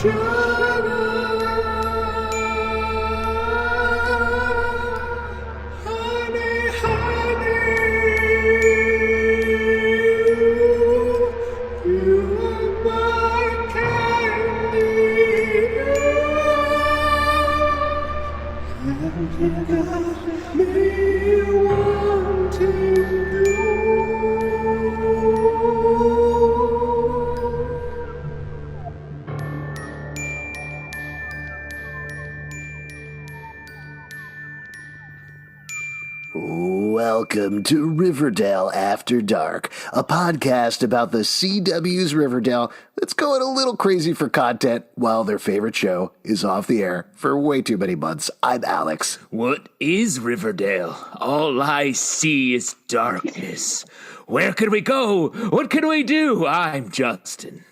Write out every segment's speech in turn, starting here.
Welcome to Riverdale After Dark, a podcast about the CW's Riverdale that's going a little crazy for content while their favorite show is off the air for way too many months. I'm Alex. What is Riverdale? All I see is darkness. Where can we go? What can we do? I'm Justin.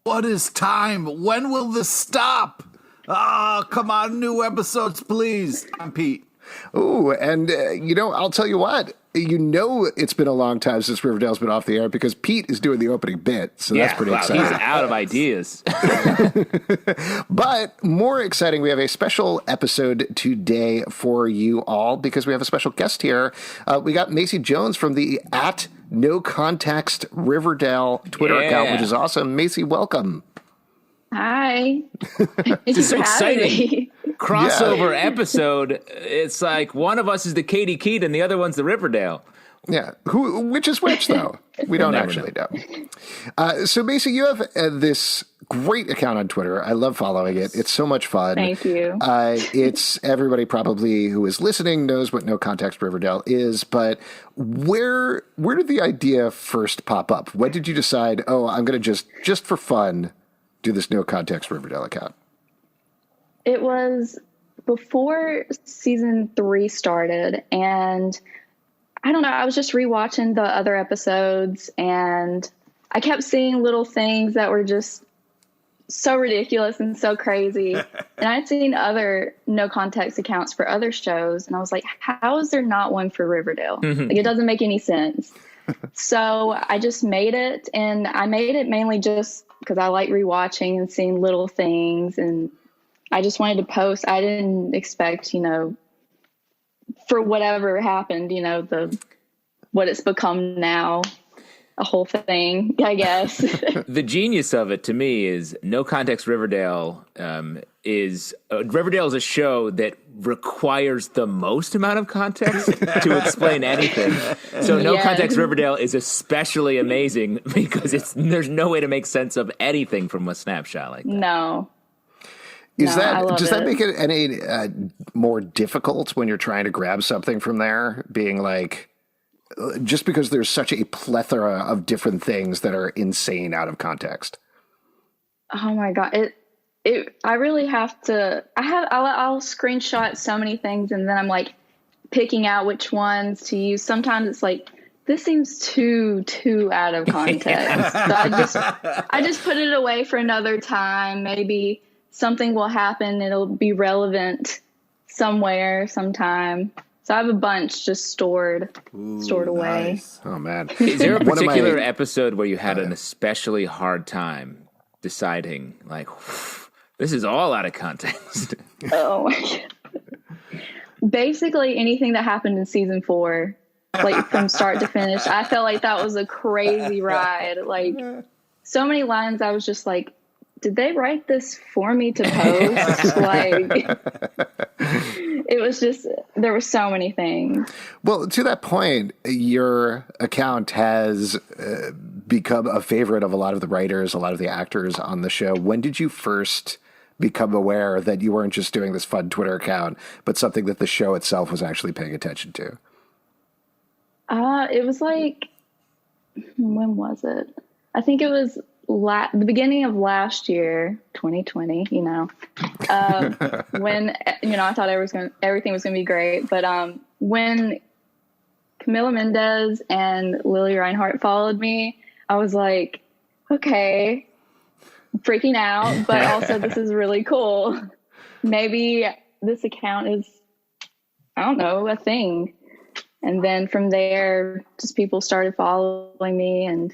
What is time? When will this stop? Come on, new episodes, please. I'm Pete. Oh, and I'll tell you what. It's been a long time since Riverdale's been off the air because Pete is doing the opening bit, so that's pretty exciting. He's out of ideas. But more exciting, we have a special episode today for you all because we have a special guest here. We got Macy Jones from the @NoContext Riverdale Twitter account, which is awesome. Macy, welcome. Hi. This is so exciting. Crossover episode. It's like one of us is the Katie Keat and the other one's the Riverdale. Yeah. Which is which, though? We don't actually know. So, Macy, you have this great account on Twitter. I love following it. It's so much fun. Thank you. It's everybody probably who is listening knows what No Context Riverdale is, but where did the idea first pop up? When did you decide, I'm going to just for fun do this No Context Riverdale account? It was before season 3 started, and I don't know, I was just rewatching the other episodes, and I kept seeing little things that were just so ridiculous and so crazy. And I'd seen other no context accounts for other shows, and I was like, how is there not one for Riverdale? Like, it doesn't make any sense. So I just made it, and I made it mainly just because I like rewatching and seeing little things, and I just wanted to post. I didn't expect, for whatever happened, what it's become now, a whole thing, I guess. The genius of it to me is No Context Riverdale Riverdale is a show that requires the most amount of context to explain anything. So No Context Riverdale is especially amazing because there's no way to make sense of anything from a snapshot like that. No. Does that make it any more difficult when you're trying to grab something from there? Being like, just because there's such a plethora of different things that are insane out of context. Oh my God. I really have to, I'll screenshot so many things, and then I'm like picking out which ones to use. Sometimes it's like, this seems too out of context. So I just put it away for another time. Maybe something will happen. It'll be relevant somewhere, sometime. So I have a bunch just stored away. Nice. Oh, man. Is there a particular episode where you had an especially hard time deciding, like, this is all out of context? Oh, my God. Basically anything that happened in season 4, like from start to finish. I felt like that was a crazy ride. Like, so many lines I was just like, did they write this for me to post? Like, it was just, there were so many things. Well, to that point, your account has become a favorite of a lot of the writers, a lot of the actors on the show. When did you first become aware that you weren't just doing this fun Twitter account, but something that the show itself was actually paying attention to? It was like, when was it? I think it was the beginning of last year, 2020, when, I thought everything was going to be great. But when Camila Mendez and Lily Reinhart followed me, I was like, okay, freaking out, but also this is really cool. Maybe this account is, I don't know, a thing. And then from there, just people started following me, and,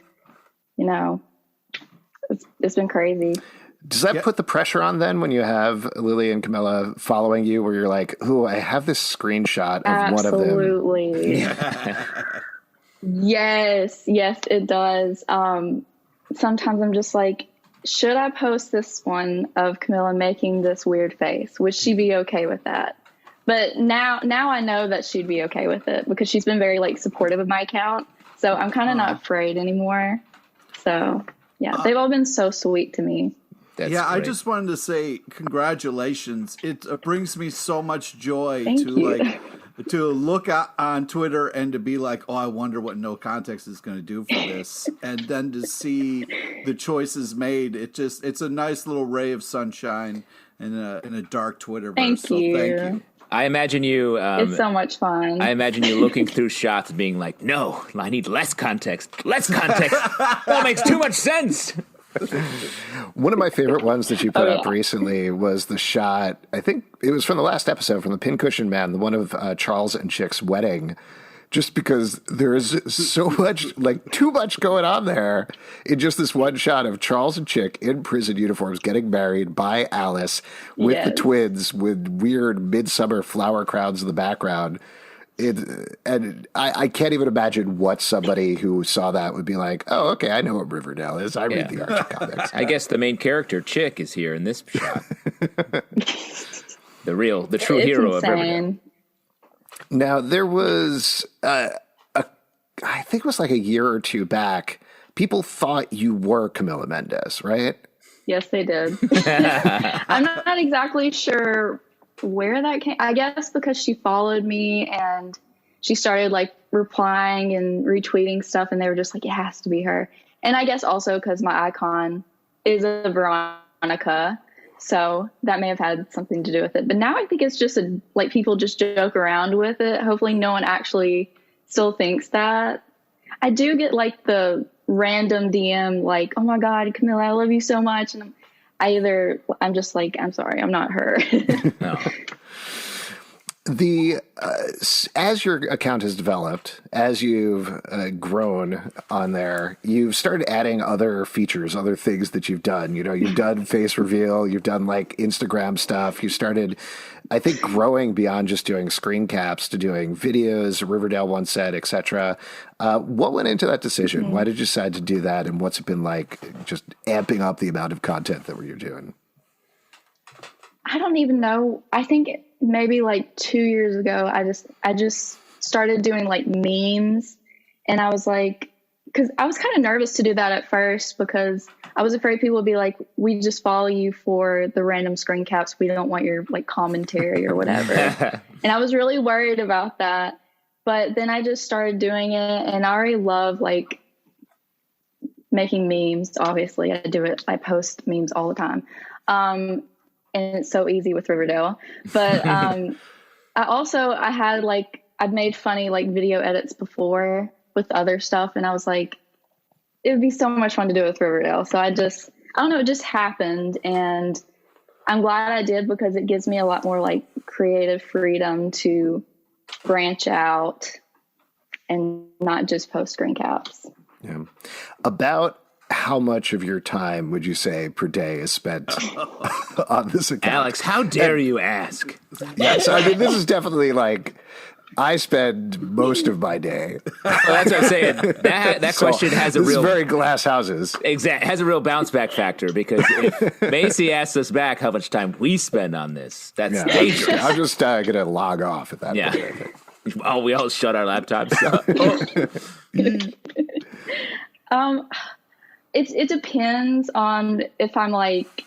it's been crazy. Does that put the pressure on then when you have Lily and Camilla following you where you're like, ooh, I have this screenshot of one of them? Absolutely. Yes, it does. Sometimes I'm just like, should I post this one of Camilla making this weird face? Would she be okay with that? But now I know that she'd be okay with it because she's been very like supportive of my account. So I'm kind of not afraid anymore. So yeah, they've all been so sweet to me. That's yeah, great. I just wanted to say congratulations. It brings me so much joy Thank you. to look on Twitter and to be like, oh, I wonder what No Context is going to do for this, and then to see the choices made. It's a nice little ray of sunshine in a dark Twitterverse. Thank you. I imagine you. It's so much fun. I imagine you looking through shots, being like, "No, I need less context. Less context. That makes too much sense." One of my favorite ones that you put up recently was the shot. I think it was from the last episode, from the Pincushion Man, the one of Charles and Chick's wedding. Just because there is so much, like too much going on there in just this one shot of Charles and Chick in prison uniforms getting married by Alice with the twins with weird midsummer flower crowns in the background. And I can't even imagine what somebody who saw that would be like, oh, okay, I know what Riverdale is. I read the Archie comics. I guess the main character, Chick, is here in this shot. the true hero of Riverdale. Now, there was, I think it was like a year or two back, people thought you were Camila Mendes, right? Yes, they did. I'm not exactly sure where that came. I guess because she followed me and she started like replying and retweeting stuff, and they were just like, it has to be her. And I guess also because my icon is a Veronica. So that may have had something to do with it. But now I think it's just like people just joke around with it. Hopefully no one actually still thinks that. I do get like the random DM like, oh my God, Camilla, I love you so much. And I'm just like, I'm sorry, I'm not her. No. As your account has developed, as you've grown on there, you've started adding other features, other things that you've done. You know, you've done face reveal, you've done like Instagram stuff. You started, I think, growing beyond just doing screen caps to doing videos, Riverdale One Set, etc. What went into that decision? Mm-hmm. Why did you decide to do that? And what's it been like just amping up the amount of content that you're doing? I don't even know. I think maybe like 2 years ago, I just started doing like memes, and I was like, because I was kind of nervous to do that at first because I was afraid people would be like, we just follow you for the random screen caps. We don't want your like commentary or whatever. And I was really worried about that. But then I just started doing it, and I already love like making memes. Obviously I post memes all the time. And it's so easy with Riverdale. But I'd made funny like video edits before with other stuff, and I was like, it would be so much fun to do with Riverdale. So I don't know, it just happened, and I'm glad I did because it gives me a lot more like creative freedom to branch out and not just post screen caps. Yeah. About how much of your time would you say per day is spent on this account? Alex, how dare you ask? Yes, I mean, this is definitely like, I spend most of my day. Well, that's what I'm saying. That question has a real... very glass houses. Has a real bounce back factor, because if Macy asks us back how much time we spend on this, that's dangerous. I'm just going to log off at that point, I think. Oh, we all shut our laptops off. It depends on if I'm like,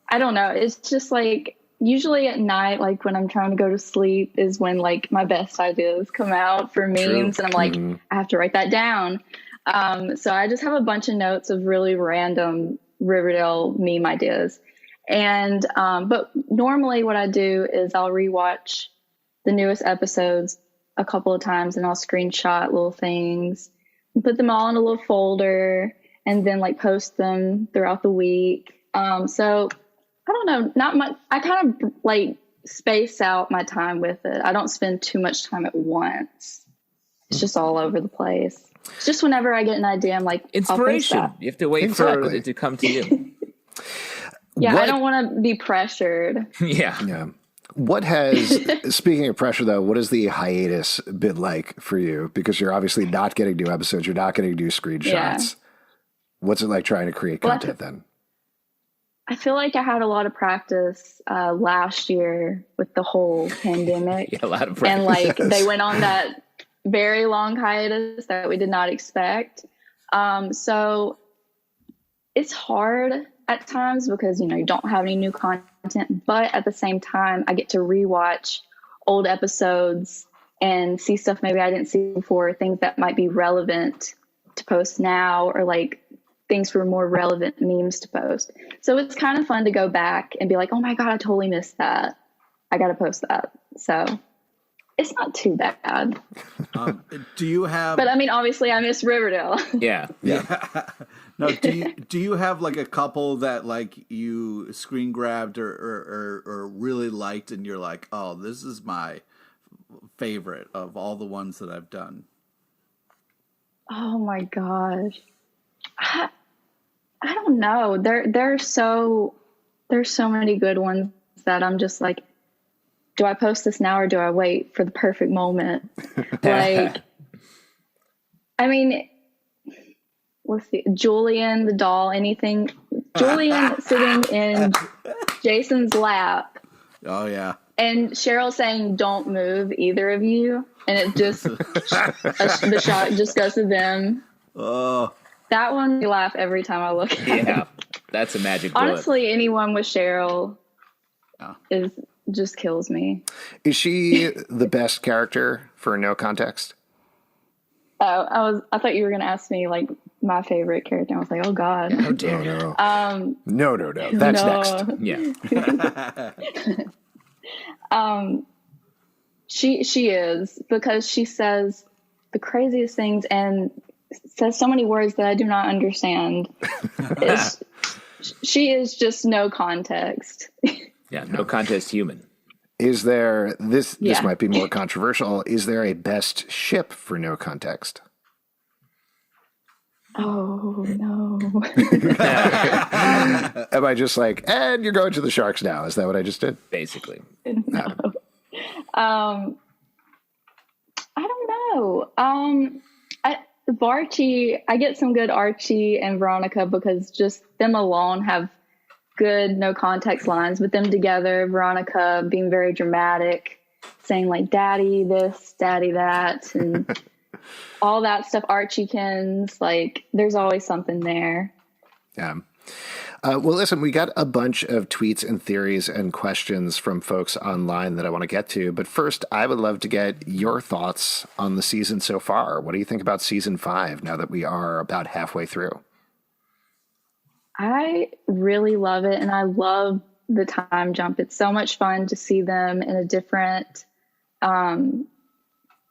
I don't know. It's just like usually at night, like when I'm trying to go to sleep is when like my best ideas come out for memes. And I'm like, I have to write that down. So I just have a bunch of notes of really random Riverdale meme ideas. And, but normally what I do is I'll rewatch the newest episodes a couple of times, and I'll screenshot little things and put them all in a little folder and then like post them throughout the week. So I don't know, not much. I kind of like space out my time with it. I don't spend too much time at once. It's just all over the place. It's just whenever I get an idea, I'm like, inspiration. You have to wait for it to come to you. Yeah, I don't want to be pressured. Yeah. Yeah. What has, speaking of pressure though, what has the hiatus been like for you? Because you're obviously not getting new episodes, you're not getting new screenshots. Yeah. What's it like trying to create content then? I feel like I had a lot of practice last year with the whole pandemic. Yeah, a lot of practice. And like they went on that very long hiatus that we did not expect. So it's hard at times because, you don't have any new content, but at the same time, I get to rewatch old episodes and see stuff maybe I didn't see before, things that might be relevant to post now, or like things for more relevant memes to post. So it's kind of fun to go back and be like, oh my God, I totally missed that. I got to post that. So it's not too bad. Do you have? But I mean, obviously, I miss Riverdale. Yeah. No, do you have like a couple that like you screen grabbed or really liked, and you're like, oh, this is my favorite of all the ones that I've done? Oh my gosh, I don't know. There's so many good ones that I'm just like, do I post this now or do I wait for the perfect moment? Like, I mean, let's see, Julian the doll, anything. Julian sitting in Jason's lap. Oh yeah. And Cheryl saying, "Don't move, either of you," and it just the shot just goes to them. Oh, that one we laugh every time I look at it. Yeah, that's a magic bullet. Honestly, anyone with Cheryl is just kills me. Is she the best character for no context? Oh, I thought you were gonna ask me like my favorite character. I was like, oh God. How dare you? No. That's next. Yeah. She is, because she says the craziest things and says so many words that I do not understand. She is just no context. Yeah, no contest human. Is there this Yeah. might be more controversial. Is there a best ship for no context? Oh no. Am I just like, and you're going to the Sharks now? Is that what I just did? Basically. No. I don't know. Varchi, I get some good Archie and Veronica because just them alone have good no context lines, but them together, Veronica being very dramatic, saying like daddy this, daddy that, and all that stuff. Archiekins, like there's always something there. Yeah. Well, listen, we got a bunch of tweets and theories and questions from folks online that I want to get to. But first, I would love to get your thoughts on the season so far. What do you think about season 5 now that we are about halfway through? I really love it, and I love the time jump. It's so much fun to see them in a different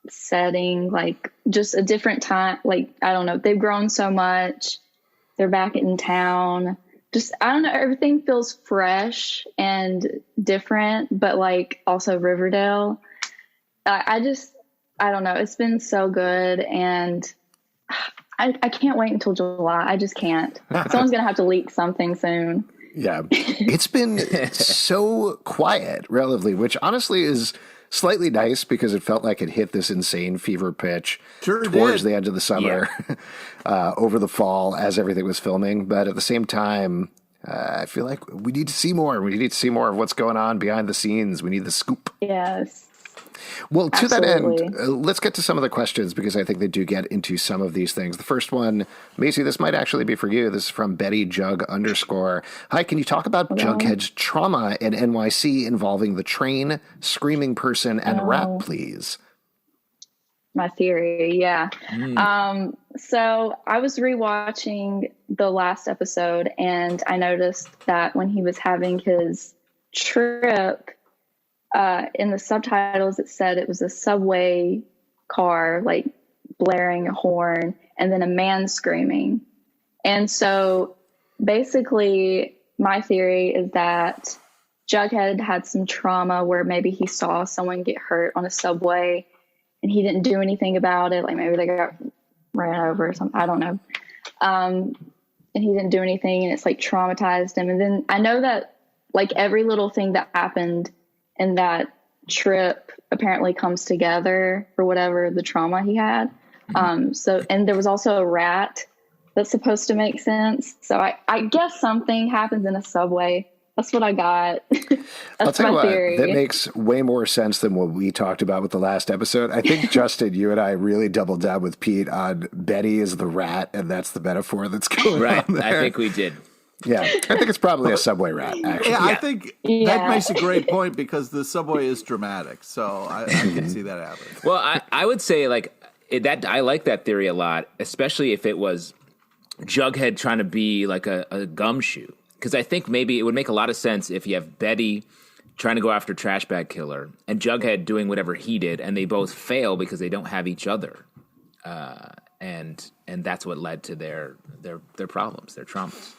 setting, like just a different time. Like, I don't know, they've grown so much. They're back in town. Just, I don't know, everything feels fresh and different, but like also Riverdale. I don't know. It's been so good, and I can't wait until July. I just can't. Someone's going to have to leak something soon. Yeah. It's been so quiet, relatively, which honestly is slightly nice because it felt like it hit this insane fever pitch towards the end of the summer, over the fall as everything was filming. But at the same time, I feel like we need to see more. We need to see more of what's going on behind the scenes. We need the scoop. Yes. Well, to Absolutely. that end, let's get to some of the questions because I think they do get into some of these things. The first one, Macy, this might actually be for you. This is from Betty Jug _. Hi, can you talk about Jughead's trauma in NYC involving the train, screaming person, and rap, please? My theory, yeah. So I was rewatching the last episode, and I noticed that when he was having his trip, in the subtitles, it said it was a subway car, like blaring a horn, and then a man screaming. And so basically my theory is that Jughead had some trauma where maybe he saw someone get hurt on a subway and he didn't do anything about it. Like maybe they got ran over or something. I don't know. and he didn't do anything, and it's like traumatized him. And then I know that like every little thing that happened in that trip apparently comes together for whatever the trauma he had. So, and there was also a rat that's supposed to make sense. So I guess something happens in a subway. That's what I got. I'll That's tell you my what, theory. that makes way more sense than what we talked about with the last episode. I think, Justin, you and I really doubled down with Pete on Betty is the rat, and that's the metaphor that's going Right. on there. I think we did. Yeah, I think it's probably a subway rat, actually. Yeah, I think Yeah. that makes a great point because the subway is dramatic. So I can see that happening. Well, I would say like that. I like that theory a lot, especially if it was Jughead trying to be like a gumshoe. Because I think maybe it would make a lot of sense if you have Betty trying to go after Trash Bag Killer and Jughead doing whatever he did, and they both fail because they don't have each other, and that's what led to their problems, their traumas.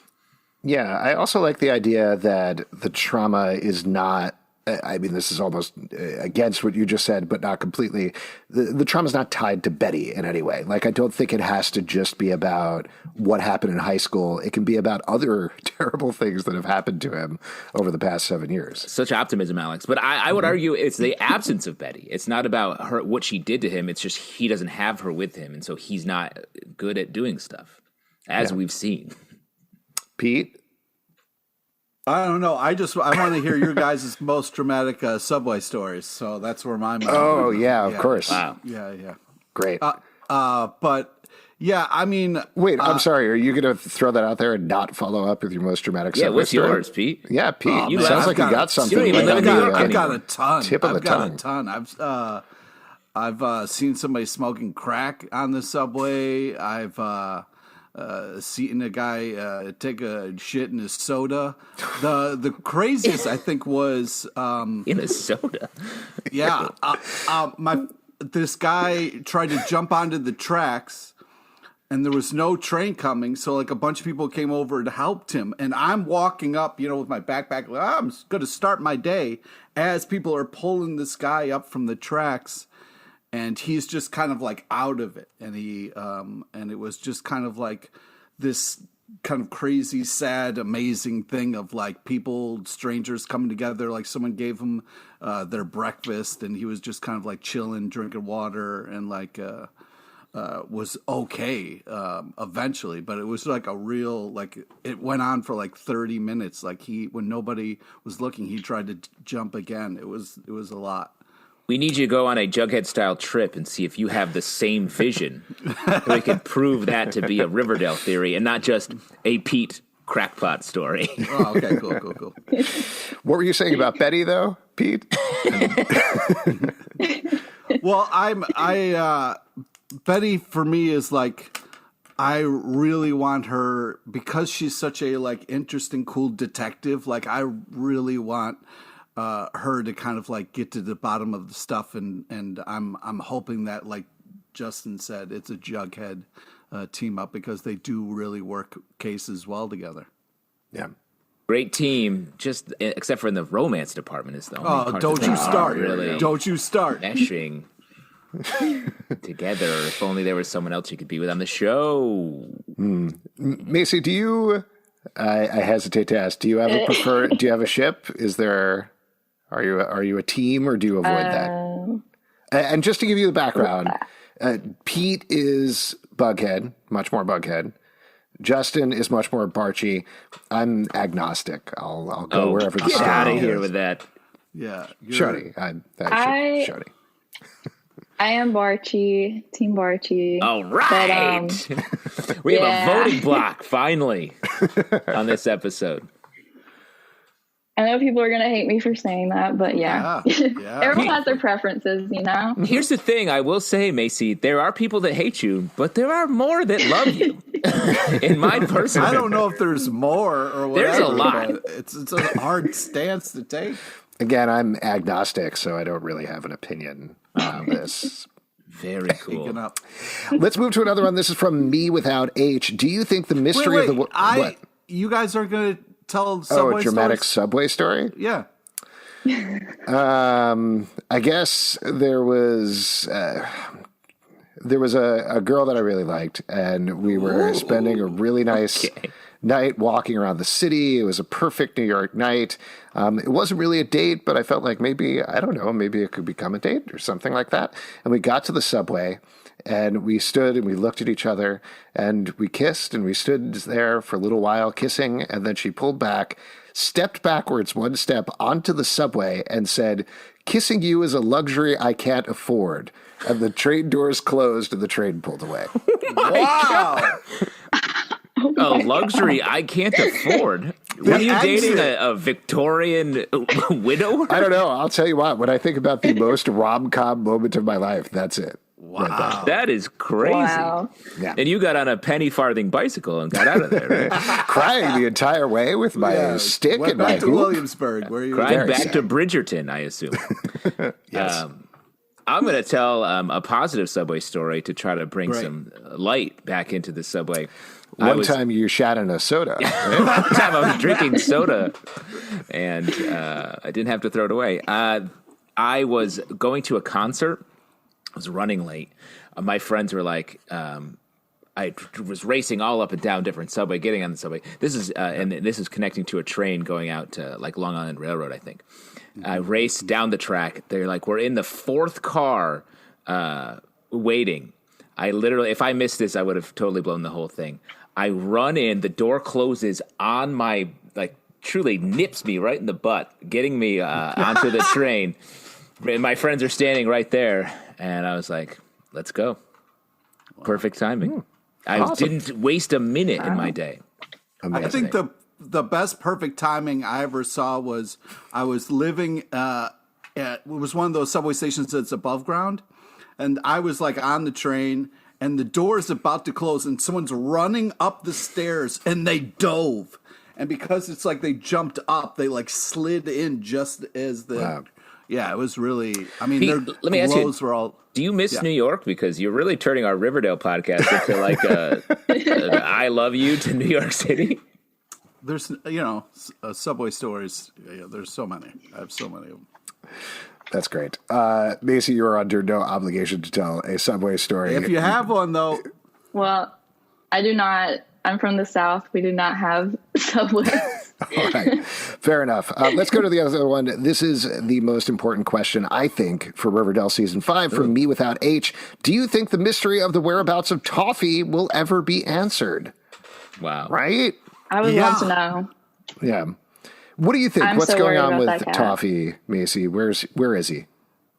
Yeah, I also like the idea that the trauma is not, I mean, this is almost against what you just said, but not completely. The trauma is not tied to Betty in any way. Like, I don't think it has to just be about what happened in high school. It can be about other terrible things that have happened to him over the past 7 years. Such optimism, Alex. But I would argue it's the absence of Betty. It's not about her, what she did to him. It's just he doesn't have her with him, and so he's not good at doing stuff, as we've seen. Pete? I don't know. I want to hear your guys' most dramatic subway stories. So that's where my mind. Oh, yeah, of course. Wow. Yeah. Great. But yeah, I mean, Wait, I'm sorry. Are you going to throw that out there and not follow up with your most dramatic Yeah, subway what's story? yours, Pete? Yeah, Pete. Oh, You man, sounds I've like you got something. you don't even right live in on New the, York I've got anymore. a ton. Tip of the tongue. I've seen somebody smoking crack on the subway. I've seen a guy take a shit in his soda. The craziest I think was In a soda. yeah, this guy tried to jump onto the tracks, and there was no train coming. So like a bunch of people came over and helped him, and I'm walking up, with my backpack. Like, I'm going to start my day as people are pulling this guy up from the tracks, and he's just kind of like out of it, and and it was just kind of like this kind of crazy, sad, amazing thing of like people, strangers coming together. Like someone gave him their breakfast, and he was just kind of like chilling, drinking water, and like was okay eventually. But it was like a real, like it went on for like 30 minutes. Like when nobody was looking, he tried to jump again. It was a lot. We need you to go on a Jughead-style trip and see if you have the same vision. We could prove that to be a Riverdale theory and not just a Pete crackpot story. Oh, okay, cool. What were you saying about Betty, though, Pete? Well, Betty for me is like, I really want her because she's such a like interesting, cool detective. Like I really want her to kind of like get to the bottom of the stuff, and I'm hoping that, like Justin said, it's a Jughead team up because they do really work cases well together. Yeah. Great team, just except for in the romance department is the only Oh, part don't that you they start! are really Don't you start! meshing together. If only there was someone else you could be with on the show. Macy, do you, I hesitate to ask, do you have a ship? Are you a team, or do you avoid that? And just to give you the background, Pete is Bughead, much more Bughead. Justin is much more Barchi. I'm agnostic. I'll go wherever the Get story out of goes. here with that. Yeah, Shorty. Shorty. I am Barchi, Team Barchi. All right. We have a voting block, finally, on this episode. I know people are going to hate me for saying that, but yeah. Everyone has their preferences, Here's the thing. I will say, Macy, there are people that hate you, but there are more that love you. In my personal I don't know if there's more or whatever. There's a lot. But it's a hard stance to take. Again, I'm agnostic, so I don't really have an opinion on this. Very cool. Picking up. Let's move to another one. This is from Me Without H. Do you think the mystery of the... What? You guys are going to tell a subway dramatic stories? subway story? Yeah. I guess there was there was a girl that I really liked, and we were spending a really nice night walking around the city. It was a perfect New York night. It wasn't really a date, but I felt like maybe, I don't know, maybe it could become a date or something like that. And we got to the subway, and we stood and we looked at each other, and we kissed, and we stood there for a little while kissing, and then she pulled back, stepped backwards one step onto the subway, and said, "Kissing you is a luxury I can't afford." And the train doors closed and the train pulled away. Wow. A luxury I can't afford. Were you dating a Victorian widower? I don't know. I'll tell you what, when I think about the most rom-com moment of my life, that's it. Wow. Right That is crazy. Wow. Yeah. And you got on a penny farthing bicycle and got out of there, right? Crying the entire way with my stick Went and my back to hoop. Williamsburg. Where you Crying Very back sad. to Bridgerton, I assume. Yes. I'm going to tell a positive subway story to try to bring Great. some light back into the subway. One time you shat in a soda. One time I was drinking soda, and I didn't have to throw it away. I was going to a concert. I was running late. My friends were like, I was racing all up and down different subway, getting on the subway. This is and this is connecting to a train going out to like Long Island Railroad, I think. I raced down the track. They're like, we're in the fourth car waiting. I literally, if I missed this, I would have totally blown the whole thing. I run in, the door closes on my, like, truly nips me right in the butt, getting me onto the train. And my friends are standing right there. And I was like, let's go. Wow. Perfect timing. I didn't waste a minute in my day. Amazing. I think the best perfect timing I ever saw was I was living it was one of those subway stations that's above ground, and I was like on the train, and the door is about to close, and someone's running up the stairs, and they dove, and because it's like they jumped up, they like slid in just as the. Wow. Yeah, it was really. I mean, Pete, their let me ask you, clothes were all. do you miss New York? Because you're really turning our Riverdale podcast into like an I love you to New York City. There's, subway stories. Yeah, there's so many. I have so many of them. That's great. Macy, you're under no obligation to tell a subway story. If you have one, though. Well, I do not. I'm from the South. We do not have subways. All right. Fair enough. Let's go to the other one. This is the most important question, I think, for Riverdale Season 5 from Me Without H. Do you think the mystery of the whereabouts of Toffee will ever be answered? Wow. Right? I would love to know. Yeah. What do you think? I'm What's so going worried on about with that cat. Toffee, Macy? Where is he?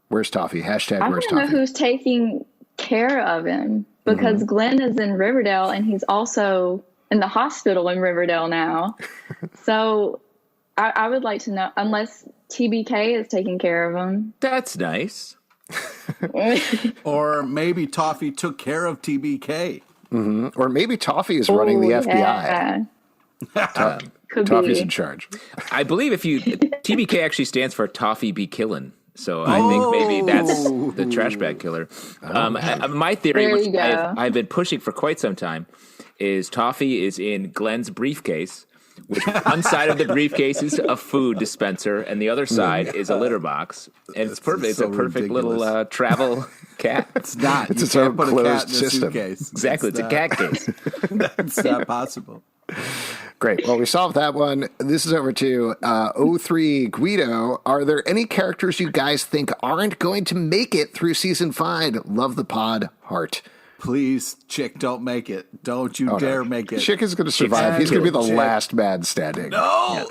Where's Toffee? Hashtag I where's want to know Toffee? who's taking care of him, because Glenn is in Riverdale and he's also in the hospital in Riverdale now. So I would like to know, unless TBK is taking care of him. That's nice. Or maybe Toffee took care of TBK. Or maybe Toffee is running the FBI. Yeah. Could Toffee's be. in charge. I believe TBK actually stands for Toffee Be Killin'. So I think maybe that's the trash bag killer. My theory, There which you go. I've been pushing for quite some time, is Toffee is in Glenn's briefcase, which one side of the briefcase is a food dispenser, and the other side is a litter box. And it's perfect. It's so a perfect ridiculous. little travel cat. It's not. It's You its can't own put a closed cat in a system. suitcase. Exactly. It's a cat case. It's not possible. Great. Well, we solved that one. This is over to 03 Guido. Are there any characters you guys think aren't going to make it through season 5? Love the pod. Heart. Please, Chick, don't make it. Don't you dare make it. Chick is going to survive. He's going to be the Chick. last man standing. No!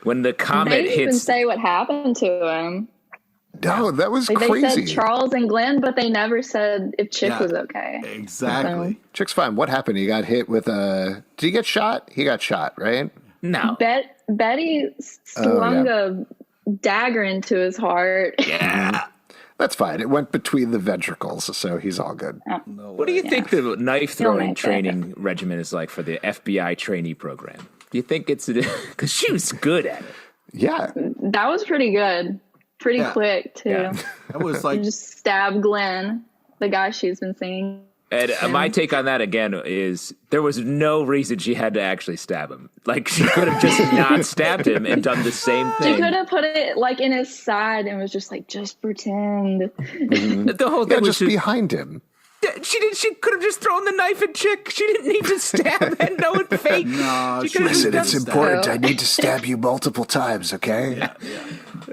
When the They comet didn't even hits, say what happened to him. No, that was Like, they crazy. said Charles and Glenn, but they never said if Chick Yeah. was okay. Exactly. Chick's fine. What happened? He got hit with a... Did he get shot? He got shot, right? no. Betty slung a dagger into his heart. Yeah. That's fine. It went between the ventricles, so he's all good. What do you think the knife He'll throwing make it. training regimen is like for the FBI trainee program? Do you think it's because she was good at it? Yeah. That was pretty good. Pretty Yeah. quick, too. Yeah. That was like, Just stab Glenn, the guy she's been seeing. And my take on that again is there was no reason she had to actually stab him. Like she could have just not stabbed him and done the same She thing. could have put it like in his side and was just like, just pretend. The whole Yeah, thing was just behind him. She could have just thrown the knife at Chick. She didn't need to stab and know it's fake. No, she Listen, it's important. So- I need to stab you multiple times, okay?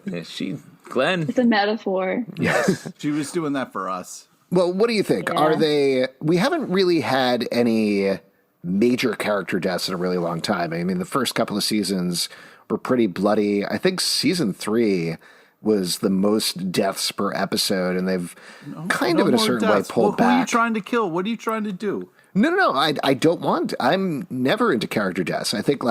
Yeah, Glenn. It's a metaphor. Yes. She was doing that for us. Well, what do you think? Yeah. We haven't really had any major character deaths in a really long time. I mean, the first couple of seasons were pretty bloody. I think season 3 was the most deaths per episode, and they've kind of in a certain way pulled Who are you back. trying to kill? What are you trying to do? No. I don't want. I'm never into character deaths. I think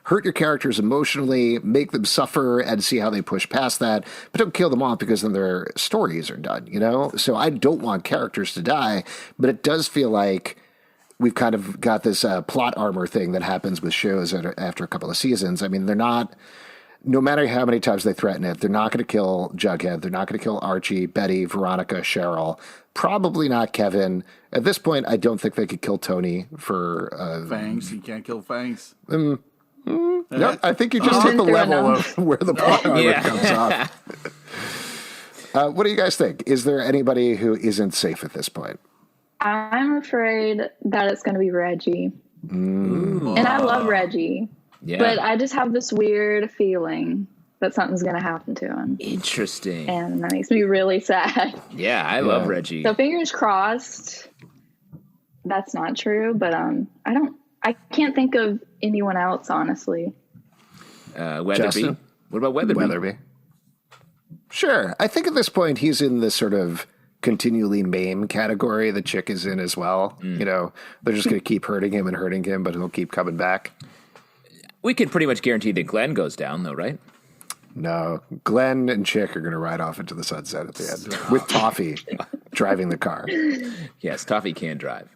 hurt your characters emotionally, make them suffer, and see how they push past that. But don't kill them off because then their stories are done. So I don't want characters to die. But it does feel like we've kind of got this plot armor thing that happens with shows after a couple of seasons. I mean, they're not. No matter how many times they threaten it, they're not going to kill Jughead. They're not going to kill Archie, Betty, Veronica, Cheryl. Probably not Kevin. At this point, I don't think they could kill Tony for... Fangs. You can't kill Fangs. No, I think you just hit the level of where the plot armor comes off. What do you guys think? Is there anybody who isn't safe at this point? I'm afraid that it's going to be Reggie. And I love Reggie. Yeah. But I just have this weird feeling that something's going to happen to him. Interesting. And that makes me really sad. Yeah, I love Reggie. So fingers crossed that's not true. But I can't think of anyone else, honestly. Weatherby. Justin? What about Weatherby? Weatherby. Sure. I think at this point he's in the sort of continually maim category the Chick is in as well. They're just going to keep hurting him, but he'll keep coming back. We can pretty much guarantee that Glenn goes down, though, right? No, Glenn and Chick are going to ride off into the sunset at the end with Toffee driving the car. Yes, Toffee can drive.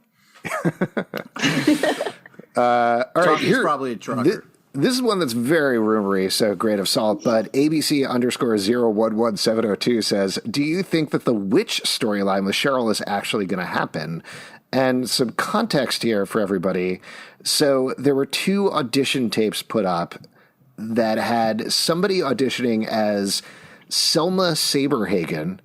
All right, Toffee's probably a trucker. This is one that's very rumory, so grain of salt, but ABC_011702 says, do you think that the witch storyline with Cheryl is actually going to happen? And some context here for everybody. So there were 2 audition tapes put up that had somebody auditioning as Selma Saberhagen,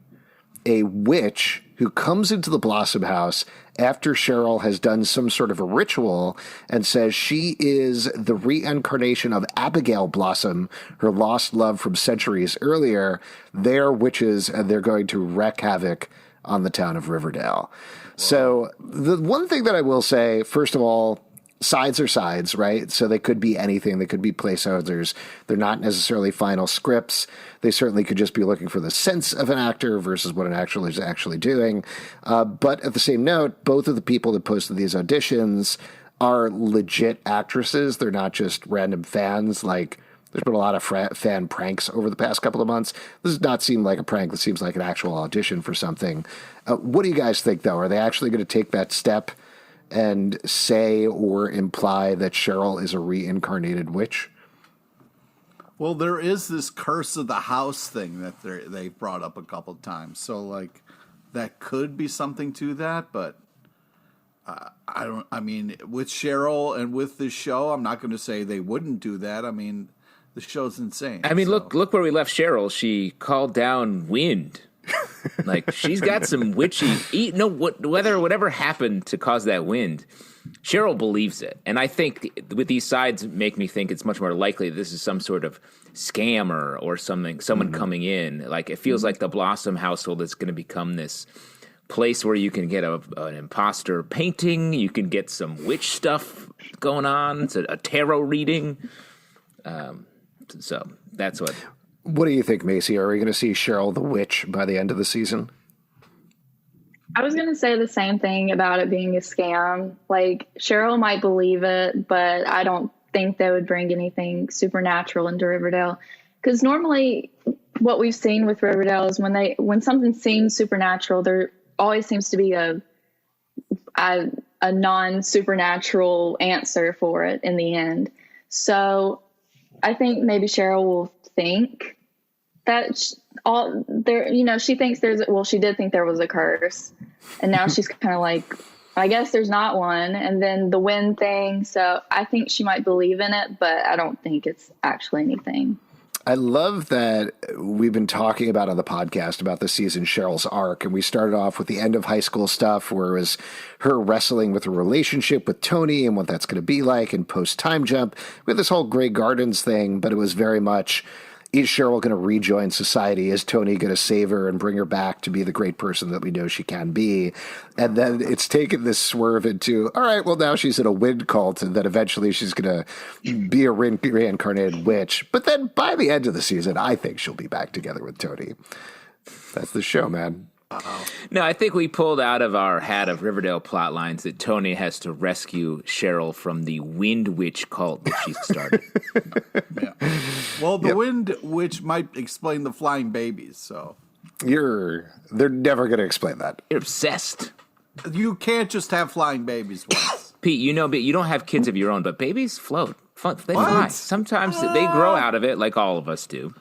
a witch who comes into the Blossom House after Cheryl has done some sort of a ritual and says she is the reincarnation of Abigail Blossom, her lost love from centuries earlier. They're witches, and they're going to wreak havoc on the town of Riverdale. So the one thing that I will say, first of all, sides are sides, right? So they could be anything. They could be placeholders. They're not necessarily final scripts. They certainly could just be looking for the sense of an actor versus what an actor is actually doing. But at the same note, both of the people that posted these auditions are legit actresses. They're not just random fans. There's been a lot of fan pranks over the past couple of months. This does not seem like a prank. This seems like an actual audition for something. What do you guys think, though? Are they actually going to take that step and say or imply that Cheryl is a reincarnated witch? Well, there is this curse of the house thing that they brought up a couple of times. So, that could be something to that, but I mean, with Cheryl and with this show, I'm not going to say they wouldn't do that. I mean, the show's insane. I mean, look where we left Cheryl. She called down wind. She's got some witchy. Whatever happened to cause that wind, Cheryl believes it. And I think with these sides make me think it's much more likely this is some sort of scam or something, someone coming in. It feels like the Blossom household is going to become this place where you can get an imposter painting, you can get some witch stuff going on. It's a tarot reading. So that's what. What do you think, Macy? Are we going to see Cheryl the witch by the end of the season? I was going to say the same thing about it being a scam. Cheryl might believe it, but I don't think they would bring anything supernatural into Riverdale. Because normally what we've seen with Riverdale is when something seems supernatural, there always seems to be a non-supernatural answer for it in the end. So I think maybe Cheryl will think that she thinks she did think there was a curse, and now she's kind of I guess there's not one. And then the wind thing. So I think she might believe in it, but I don't think it's actually anything. I love that we've been talking about on the podcast about this season Cheryl's arc, and we started off with the end of high school stuff where it was her wrestling with a relationship with Tony and what that's going to be like, and post Time Jump with this whole Grey Gardens thing, but it was very much, is Cheryl going to rejoin society? Is Tony going to save her and bring her back to be the great person that we know she can be? And then it's taken this swerve into, all right, well, now she's in a wind cult, and then eventually she's going to be a reincarnated witch. But then by the end of the season, I think she'll be back together with Tony. That's the show, man. No, I think we pulled out of our hat of Riverdale plot lines that Tony has to rescue Cheryl from the Wind Witch cult that she started. Yeah. Well, the Wind Witch might explain the flying babies, so. They're never going to explain that. You're obsessed. You can't just have flying babies once. Pete, you don't have kids of your own, but babies float. They fly. Sometimes they grow out of it, like all of us do.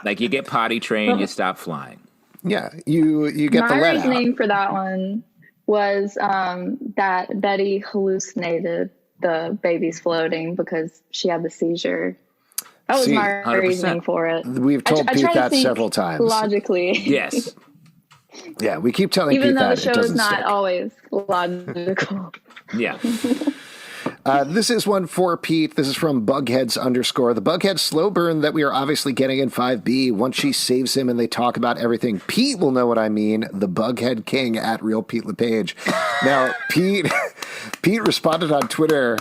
Like you get potty trained, you stop flying. Yeah, you get the My let reasoning out. for that one was that Betty hallucinated the babies floating because she had the seizure. That was my 100%. reasoning for it. We've told I Pete try to that think several times. logically. Yes. Yeah, we keep telling Even Pete though that. the show it is doesn't not stick. always logical. Yeah. This is one for Pete. This is from Bugheads _ the Bughead slow burn that we are obviously getting in 5B. Once she saves him and they talk about everything, Pete will know what I mean. The Bughead King at Real Pete LePage. Now, Pete responded on Twitter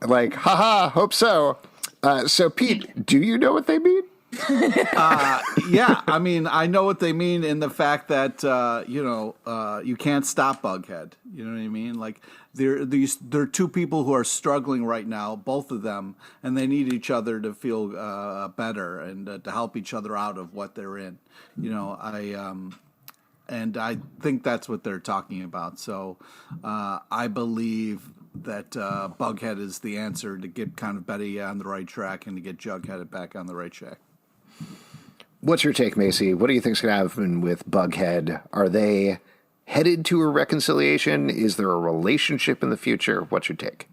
like, haha, hope so. So, Pete, do you know what they mean? Yeah, I mean, I know what they mean in the fact that you can't stop Bughead. You know what I mean? Like they're two people who are struggling right now, both of them, and they need each other to feel better and to help each other out of what they're in. You know, and I think that's what they're talking about. So I believe that Bughead is the answer to get kind of Betty on the right track and to get Jughead back on the right track. What's your take, Macy? What do you think's going to happen with Bughead? Are they headed to a reconciliation? Is there a relationship in the future? What's your take?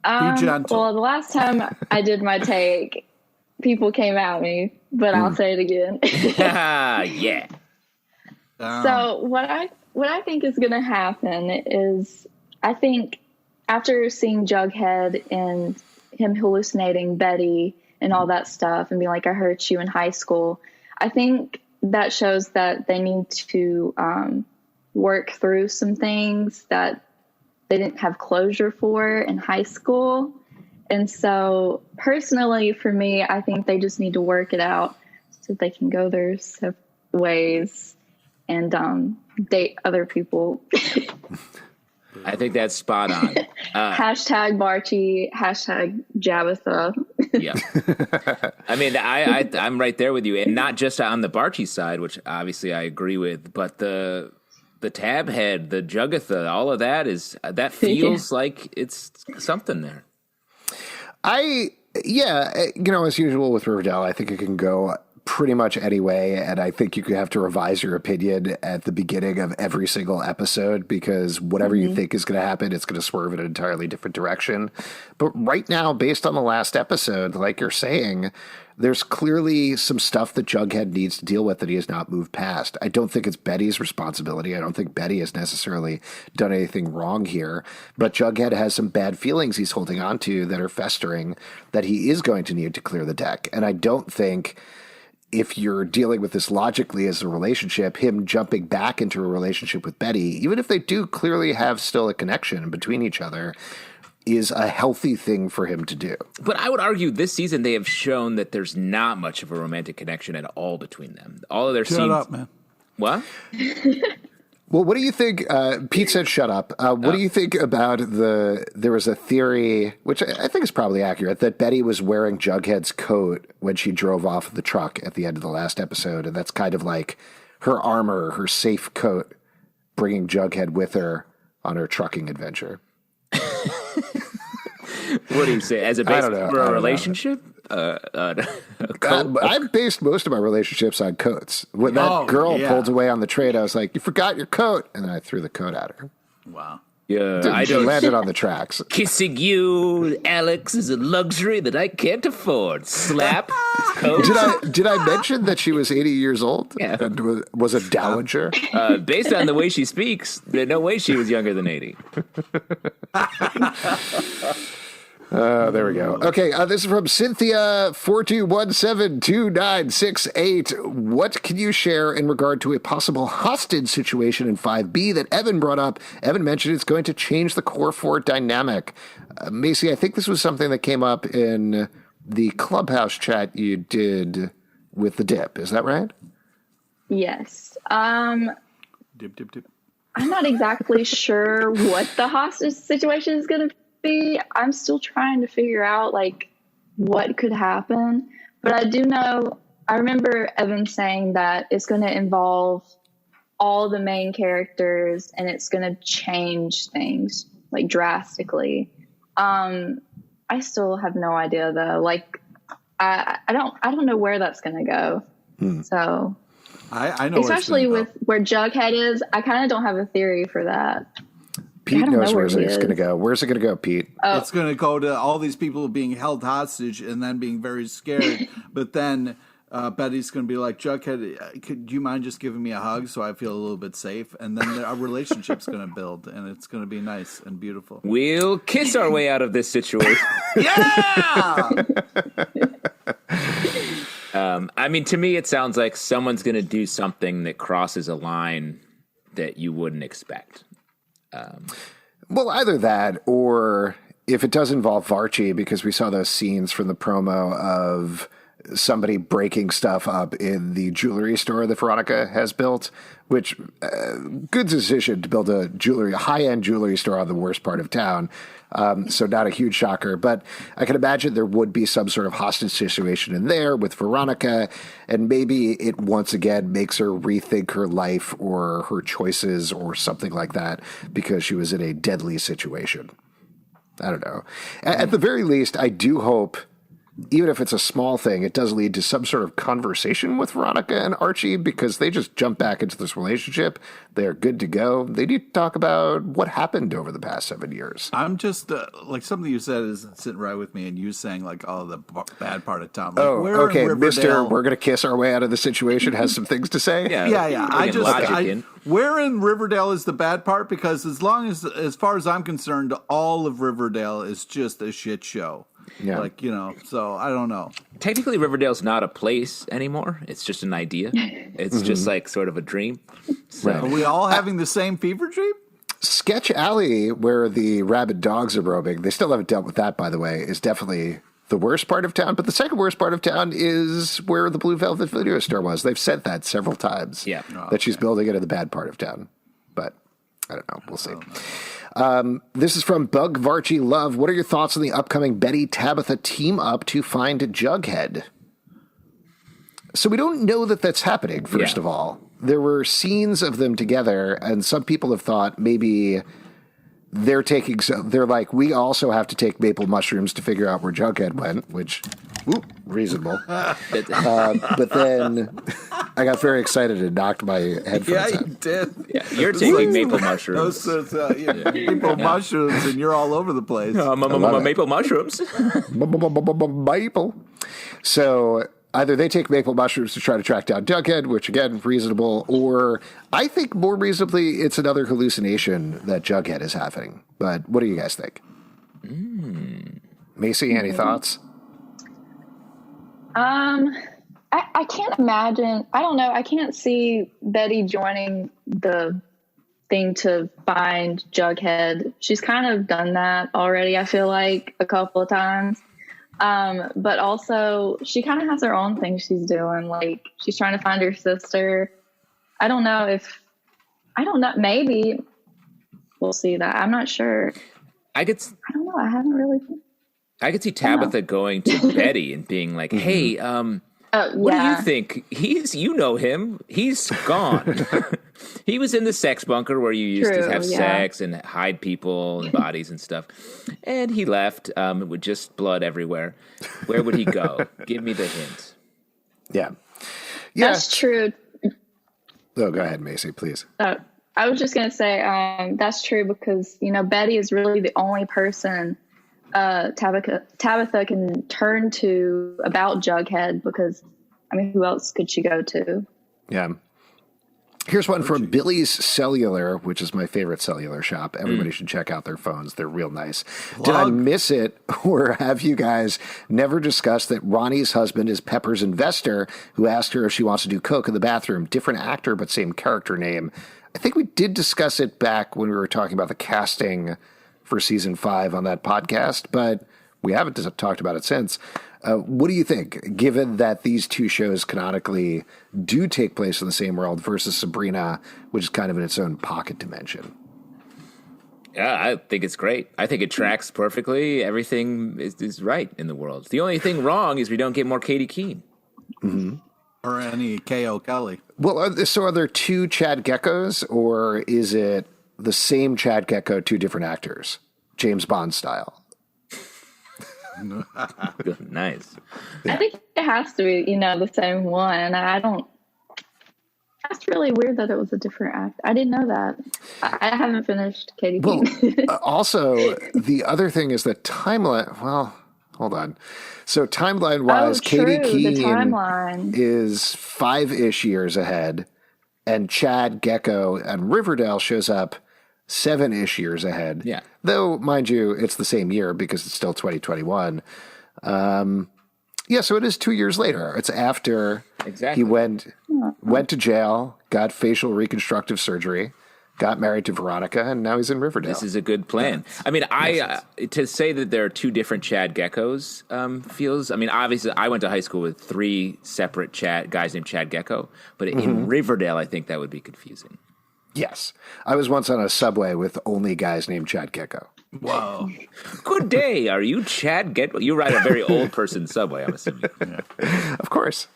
Be gentle. Well, the last time I did my take, people came at me, but I'll say it again. Yeah. So what I think is going to happen is, I think after seeing Jughead and him hallucinating Betty and all that stuff and being like, I hurt you in high school, I think that shows that they need to work through some things that they didn't have closure for in high school. And so personally for me, I think they just need to work it out so they can go their separate ways and date other people. I think that's spot on. Hashtag Barchi, hashtag Jabitha. Yeah. I mean, I'm right there with you. And not just on the Barchi side, which obviously I agree with, but the tab head, the Jugatha, all of that feels like it's something there. As usual with Riverdale, I think it can go pretty much any way, and I think you could have to revise your opinion at the beginning of every single episode, because whatever you think is going to happen, it's going to swerve in an entirely different direction. But right now, based on the last episode, like you're saying, there's clearly some stuff that Jughead needs to deal with that he has not moved past. I don't think it's Betty's responsibility. I don't think Betty has necessarily done anything wrong here, but Jughead has some bad feelings he's holding on to that are festering that he is going to need to clear the deck. And I don't think, if you're dealing with this logically as a relationship, him jumping back into a relationship with Betty, even if they do clearly have still a connection between each other, is a healthy thing for him to do. But I would argue this season they have shown that there's not much of a romantic connection at all between them. All of their scenes. Shut up, man. What? Well, what do you think? Pete said, shut up. What do you think about there was a theory, which I think is probably accurate, that Betty was wearing Jughead's coat when she drove off the truck at the end of the last episode. And that's kind of like her armor, her safe coat, bringing Jughead with her on her trucking adventure. What do you say? As a basis for a relationship? I've based most of my relationships on coats. When that girl pulled away on the train, I was like, you forgot your coat. And then I threw the coat at her. Wow. I She don't. landed on the tracks. Kissing you, Alex, is a luxury that I can't afford. Slap. Coach. Did I mention that she was 80 years old? Yeah. And was a dowager? Based on the way she speaks, there's no way she was younger than 80. There we go. Okay, this is from Cynthia 42172968. What can you share in regard to a possible hostage situation in 5B that Evan brought up? Evan mentioned it's going to change the core 4 dynamic. Macy, I think this was something that came up in the Clubhouse chat you did with the Dip. Is that right? Yes. Dip, dip, dip. I'm not exactly sure what the hostage situation is going to be. I'm still trying to figure out like what could happen, but I do know, I remember Evan saying that it's going to involve all the main characters and it's going to change things like drastically. I still have no idea though. Like I don't know where that's going to go. So I know, especially where with where Jughead is, I kind of don't have a theory for that. Pete don't knows know where where he it's going to is. go. Where's it going to go, Pete? it's going to go to all these people being held hostage and then being very scared. But then Betty's going to be like, Jughead, could you mind just giving me a hug so I feel a little bit safe? And then our relationship's going to build, and it's going to be nice and beautiful. We'll kiss our way out of this situation. Yeah! I mean, to me, it sounds like someone's going to do something that crosses a line that you wouldn't expect. Well, either that, or if it does involve Varchi, because we saw those scenes from the promo of somebody breaking stuff up in the jewelry store that Veronica has built, which good decision to build a high-end jewelry store on the worst part of town. So not a huge shocker, but I can imagine there would be some sort of hostage situation in there with Veronica, and maybe it once again makes her rethink her life or her choices or something like that because she was in a deadly situation. I don't know. At the very least, I do hope, even if it's a small thing, it does lead to some sort of conversation with Veronica and Archie, because they just jump back into this relationship. They're good to go. They need to talk about what happened over the past 7 years. I'm just, like, something you said is sitting right with me, and you saying, like, oh, the bad part of town. Like, Okay, in Mister, Riverdale- we're going to kiss our way out of the situation, has some things to say? Yeah. Bringing logic in. Where in Riverdale is the bad part? Because as far as I'm concerned, all of Riverdale is just a shit show. Yeah. Like, so I don't know. Technically, Riverdale's not a place anymore. It's just an idea. It's just like sort of a dream. So, Are we all having the same fever dream? Sketch Alley, where the rabid dogs are roaming, they still haven't dealt with that, by the way, is definitely the worst part of town. But the second worst part of town is where the Blue Velvet video store was. They've said that several times. Yeah. That she's building it in the bad part of town. But I don't know. We'll see. This is from Bug Varchi Love. What are your thoughts on the upcoming Betty Tabitha team up to find Jughead? So we don't know that that's happening, first of all. There were scenes of them together, and some people have thought maybe they're like, we also have to take maple mushrooms to figure out where Jughead went, which, reasonable. But then I got very excited and knocked my headphones Yeah, out. you did. yeah, you're taking maple mushrooms. Maple mushrooms, and you're all over the place. Maple mushrooms. Maple. So either they take maple mushrooms to try to track down Jughead, which again, reasonable, or I think more reasonably, it's another hallucination that Jughead is having. But what do you guys think? Macy, any thoughts? I can't imagine. I don't know. I can't see Betty joining the thing to find Jughead. She's kind of done that already, I feel like, a couple of times. But also, she kind of has her own thing she's doing. Like, she's trying to find her sister. I don't know. Maybe we'll see that. I'm not sure. I don't know. I haven't really. I could see Tabitha going to Betty and being like, "Hey, what do you think? You know him. He's gone. He was in the sex bunker where you used to have sex and hide people and bodies and stuff. And he left with just blood everywhere. Where would he go? Give me the hint." Yeah. That's true. Oh, go ahead, Macy, please. I was just going to say that's true because, Betty is really the only person Tabitha can turn to about Jughead because, who else could she go to? Yeah. Here's one from Billy's Cellular, which is my favorite cellular shop. Everybody should check out their phones. They're real nice. Did I miss it, or have you guys never discussed that Ronnie's husband is Pepper's investor who asked her if she wants to do coke in the bathroom? Different actor, but same character name. I think we did discuss it back when we were talking about the casting for season 5 on that podcast, but we haven't talked about it since. What do you think, given that these two shows canonically do take place in the same world versus Sabrina, which is kind of in its own pocket dimension? Yeah, I think it's great. I think it tracks perfectly. Everything is right in the world. The only thing wrong is we don't get more Katie Keene. Mm-hmm. Or any K.O. Kelly. Well, are there two Chad Geckos, or is it the same Chad Gecko, two different actors, James Bond style? Nice. I think it has to be, the same one. That's really weird that it was a different act. I didn't know that. I haven't finished Katie Keene. Also, the other thing is that timeline. Well, hold on. So timeline-wise, Katie Keene is 5-ish years ahead, and Chad Gecko and Riverdale shows up 7-ish years ahead. Yeah. Though, mind you, it's the same year because it's still 2021. So it is 2 years later. It's after he went to jail, got facial reconstructive surgery, got married to Veronica, and now he's in Riverdale. This is a good plan. To say that there are two different Chad Geckos feels. Obviously, I went to high school with 3 separate guys named Chad Gecko, but in Riverdale, I think that would be confusing. Yes. I was once on a subway with only guys named Chad Gecko. Whoa. Good day. Are you Chad Gecko? You ride a very old person subway, I'm assuming. Yeah. Of course.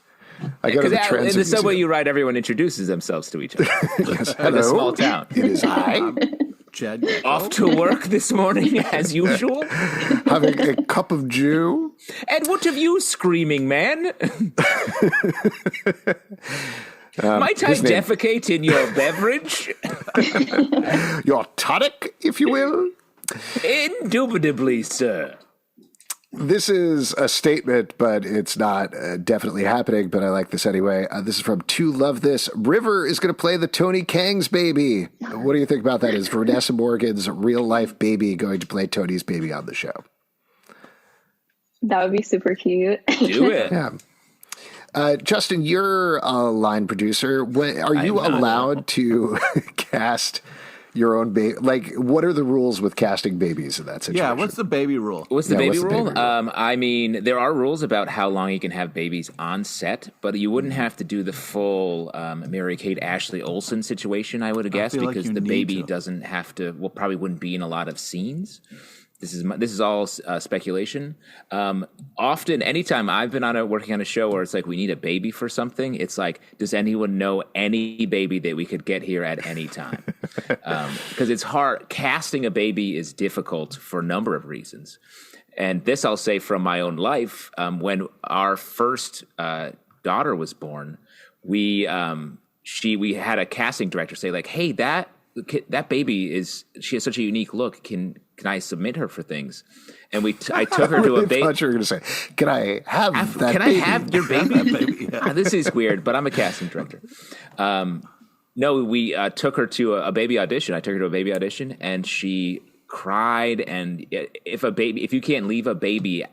I go to the Transit in the subway Museum. you ride, everyone introduces themselves to each other. Yes. Like a small town. It is I. Chad Gecko. Off to work this morning as usual. Having a cup of Jew. And what of you, screaming man? Might I defecate in your beverage? Your tonic, if you will. Indubitably, sir. This is a statement, but it's not definitely happening, but I like this anyway. This is from To Love This. River is going to play the Tony Kang's baby. What do you think about that? Is Vanessa Morgan's real-life baby going to play Tony's baby on the show? That would be super cute. Do it. Yeah. Justin, you're a line producer. Are you allowed to cast your own baby? Like, what are the rules with casting babies in that situation? Yeah, what's the baby rule? What's the baby rule? There are rules about how long you can have babies on set, but you wouldn't have to do the full Mary-Kate Ashley Olsen situation, I would guess, because the baby doesn't have to. Well, probably wouldn't be in a lot of scenes. This is all speculation. Often, anytime I've been working on a show where it's like we need a baby for something, it's like, does anyone know any baby that we could get here at any time? Because it's hard. Casting a baby is difficult for a number of reasons. And this I'll say from my own life. When our first daughter was born, we had a casting director say like, "Hey, that baby she has such a unique look. Can I submit her for things?" And I took her to a baby. I thought you were going to say, "Can I have that? Can baby? I have your baby?" This is weird, but I'm a casting director. No, we took her to a baby audition. I took her to a baby audition, and she cried. And if you can't leave a baby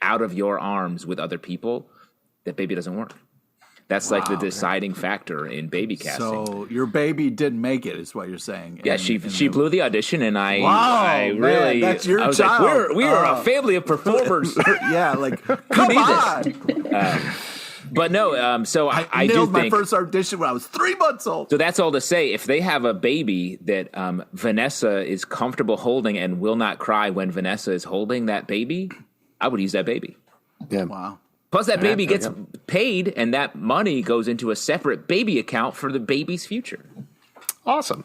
out of your arms with other people, that baby doesn't work. That's like the deciding factor in baby casting. So your baby didn't make it, is what you're saying. Yeah, she blew the audition, and I man, that's your child. Like, we are a family of performers. Yeah, like come on. But no, so I do nailed think my first audition when I was 3 months old. So that's all to say. If they have a baby that Vanessa is comfortable holding and will not cry when Vanessa is holding that baby, I would use that baby. Yeah. Wow. Plus, that baby gets paid, and that money goes into a separate baby account for the baby's future. Awesome.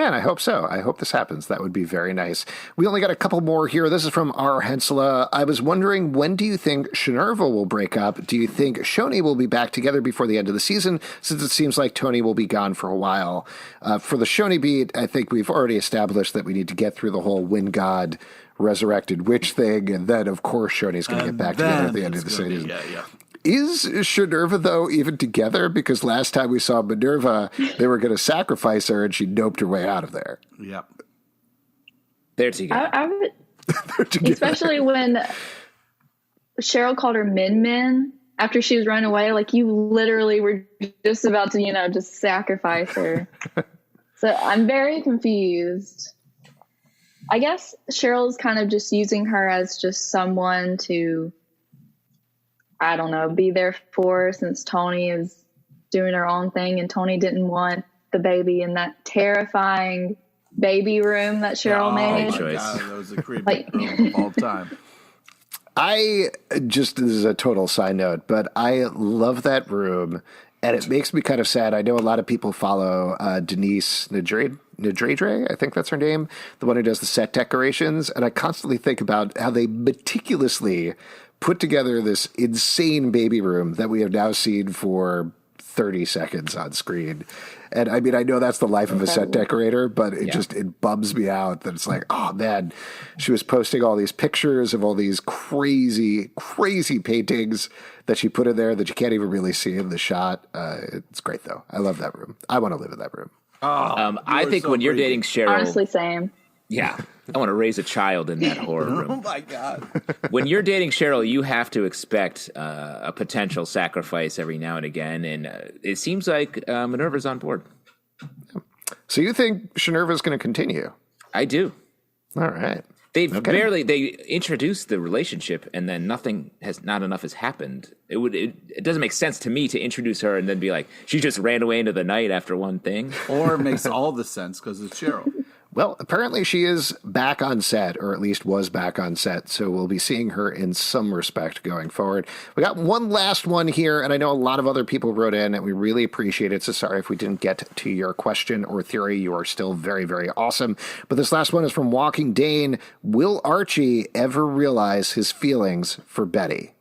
Man, I hope so. I hope this happens. That would be very nice. We only got a couple more here. This is from R. Hensela. I was wondering, when do you think Shinerva will break up? Do you think Shoni will be back together before the end of the season, since it seems like Tony will be gone for a while? For the Shoni beat, I think we've already established that we need to get through the whole Wind God resurrected witch thing, and then, of course, Shoni's going to get back together at the end of the season. Yeah. Is Shinerva, though, even together? Because last time we saw Minerva, they were going to sacrifice her, and she doped her way out of there. Yep. They're together. I would, They're together. especially when Cheryl called her Min after she was running away. Like, you literally were just about to, just sacrifice her. So I'm very confused. I guess Cheryl's kind of just using her as just someone to, I don't know, be there for her, since Tony is doing her own thing and Tony didn't want the baby in that terrifying baby room that Cheryl made. choice. God, that was the creepiest room of all time. This is a total side note, but I love that room, and it makes me kind of sad. I know a lot of people follow Denise Nedredre, I think that's her name, the one who does the set decorations, and I constantly think about how they meticulously put together this insane baby room that we have now seen for 30 seconds on screen. And I mean, I know that's the life of a set decorator, but it bums me out that it's like, oh man, she was posting all these pictures of all these crazy, crazy paintings that she put in there that you can't even really see in the shot. It's great though. I love that room. I want to live in that room. I think when you're dating Cheryl, Honestly, same. yeah, I want to raise a child in that horror Oh room. my God. When you're dating Cheryl, you have to expect a potential sacrifice every now and again, and it seems like Minerva's on board. So you think Shinerva's going to continue? I do. All right. They introduced the relationship, and then not enough has happened. It doesn't make sense to me to introduce her and then be like, she just ran away into the night after one thing. Or it makes all the sense because it's Cheryl. Well, apparently she is back on set, or at least was back on set, so we'll be seeing her in some respect going forward. We got one last one here, and I know a lot of other people wrote in, and we really appreciate it, so sorry if we didn't get to your question or theory. You are still very, very awesome. But this last one is from Walking Dane. Will Archie ever realize his feelings for Betty?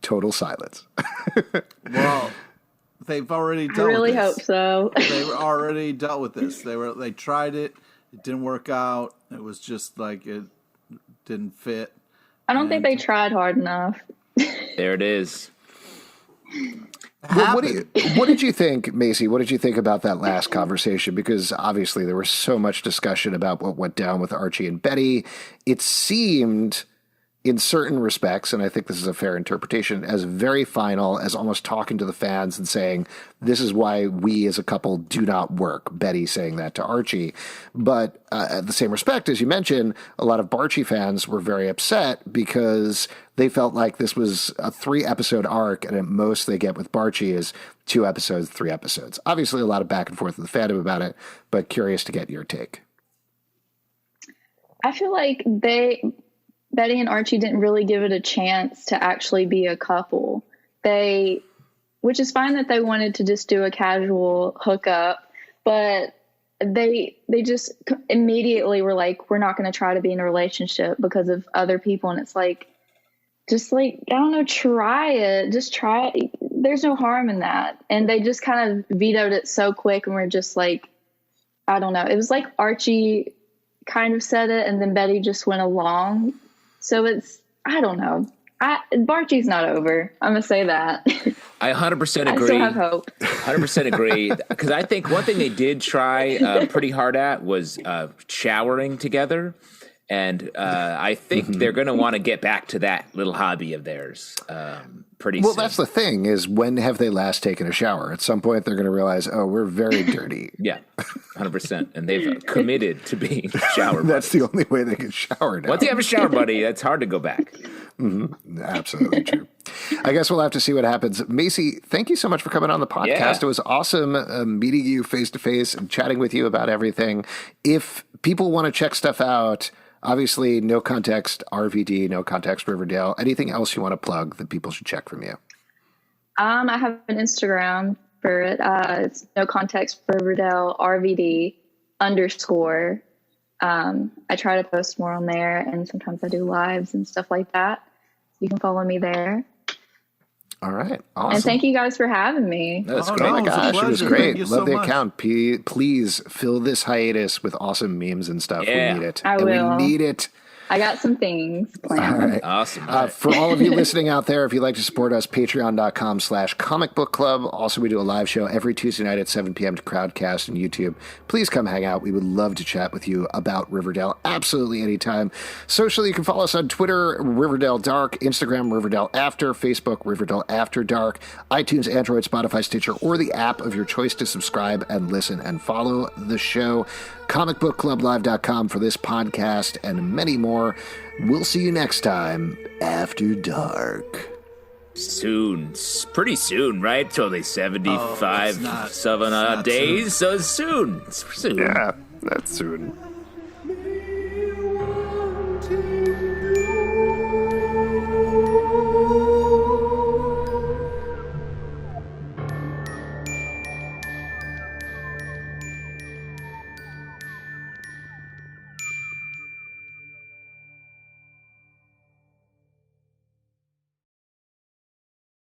Total silence. Well, they've already dealt I really with this. hope so. They were already dealt with this. They tried it. It didn't work out. It was just like it didn't fit. I don't think they tried hard enough. There it is. Well, what did you think, Macy? What did you think about that last conversation? Because obviously there was so much discussion about what went down with Archie and Betty. It seemed, in certain respects, and I think this is a fair interpretation, as very final, as almost talking to the fans and saying, this is why we as a couple do not work. Betty saying that to Archie. But at the same respect, as you mentioned, a lot of Barchie fans were very upset because they felt like this was a 3-episode arc, and at most they get with Barchie is 2 episodes, 3 episodes. Obviously a lot of back and forth with the fandom about it, but curious to get your take. I feel like Betty and Archie didn't really give it a chance to actually be a couple. Which is fine that they wanted to just do a casual hookup, but they just immediately were like, we're not going to try to be in a relationship because of other people. And it's like, I don't know, try it. Just try it. There's no harm in that. And they just kind of vetoed it so quick, and we're just like, I don't know. It was like Archie kind of said it, and then Betty just went along. So I don't know. Barchie's not over. I'm going to say that. I 100% agree. I still have hope. 100% agree. Because I think one thing they did try pretty hard at was showering together. And I think they're going to want to get back to that little hobby of theirs pretty soon. Well, that's the thing, is when have they last taken a shower? At some point, they're going to realize, oh, we're very dirty. Yeah, 100%. And they've committed to being shower buddies. That's the only way they can shower now. Once you have a shower buddy, that's hard to go back. Absolutely true. I guess we'll have to see what happens. Macy, thank you so much for coming on the podcast. Yeah. It was awesome meeting you face-to-face and chatting with you about everything. If people want to check stuff out, obviously, No Context RVD, No Context Riverdale. Anything else you want to plug that people should check from you? I have an Instagram, for it. It's No Context Riverdale RVD _ I try to post more on there, and sometimes I do lives and stuff like that. You can follow me there. All right. Awesome. And thank you guys for having me. That's Oh, great. Oh my no, it's a gosh, it was pleasure. great. Thank you Love so the much. account. Please fill this hiatus with awesome memes and stuff. Yeah. We need it. I And will. we need it. I got some things planned. All right. Awesome. For all of you listening out there, if you'd like to support us, patreon.com/comic book club. Also, we do a live show every Tuesday night at 7 p.m. to Crowdcast and YouTube. Please come hang out. We would love to chat with you about Riverdale absolutely anytime. Socially, you can follow us on Twitter, Riverdale Dark, Instagram, Riverdale After, Facebook, Riverdale After Dark, iTunes, Android, Spotify, Stitcher, or the app of your choice to subscribe and listen and follow the show. comicbookclublive.com for this podcast and many more. We'll see you next time after dark. Soon. Pretty soon, right? Totally 75, it's not days. So soon. It's soon. Yeah, that's soon.